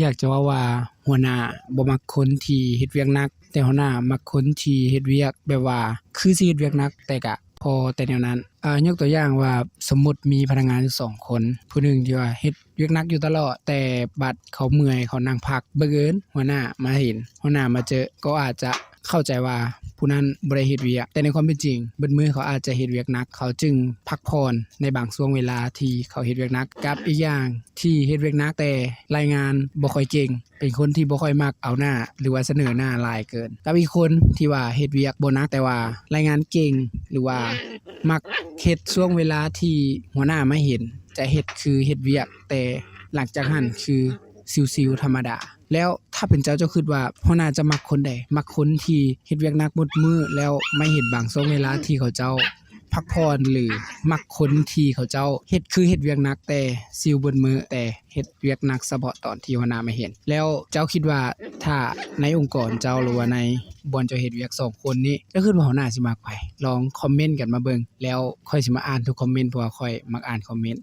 อยากจะว่าหัวหน้าบ่มักคนที่เฮ็ดเวียกหนักแต่หัวหน้ามักคนที่เฮ็ดเวียกแบบว่าคือสิเฮ็ดเวียกหนักแต่ก็พอแต่แนวนั้นยกตัวอย่างว่าสมมุติมีพนักงานอยู่2คนผู้หนึ่งที่ว่าเฮ็ดเวียกหนักอยู่ตลอดแต่บัดเขาเมื่อยเขานั่งพักบังเอิญหัวหน้ามาเห็นหัวหน้ามาเจอก็อาจจะเข้าใจว่าผู้นั้นบ่ได้เฮ็ดเวียกแต่ในความเป็นจริงเบิดมื้อเขาอาจจะเฮ็ดเวียกหนักเขาจึงพักผ่อนในบางช่วงเวลาที่เขาเฮ็ดเวียกหนักกับอีกอย่างที่เฮ็ดเวียกหนักแต่รายงานบ่ค่อยเก่งเป็นคนที่บ่ค่อยมักเอาหน้าหรือว่าเสนอหน้าหลายเกินกับอีกคนที่ว่าเฮ็ดเวียกบ่หนักแต่ว่ารายงานเก่งหรือว่ามักเฮ็ดช่วงเวลาที่หัวหน้ามาเห็นจะเฮ็ดคือเฮ็ดเวียกแต่หลังจากนั้นคือชิลๆธรรมดาแล้วถ้าเป็นเจ้าคิดว่าหัวหน้าจะมักคนใดมักคนที่เฮ็ดเวียกหนักหมดมื้อแล้วไม่เห็นบางช่วงเวลาที่เขาเจ้าพักผ่อนหรือมักคนที่เขาเจ้าเฮ็ดคือเฮ็ดเวียกหนักแต่ชิลเบิดมื้อแต่เฮ็ดเวียกหนักเฉพาะตอนที่หัวหน้าไม่เห็นแล้วเจ้าคิดว่าถ้าในองค์กรเจ้าหรือว่าในบ่อนเจ้าเฮ็ดเวียก2คนนี้เจ้าคิดว่าหัวหน้าสิมักไผลองคอมเมนต์กันมาเบิ่งแล้วค่อยสิมาอ่านทุกคอมเมนต์เพราะว่าข้อยมักอ่านคอมเมนต์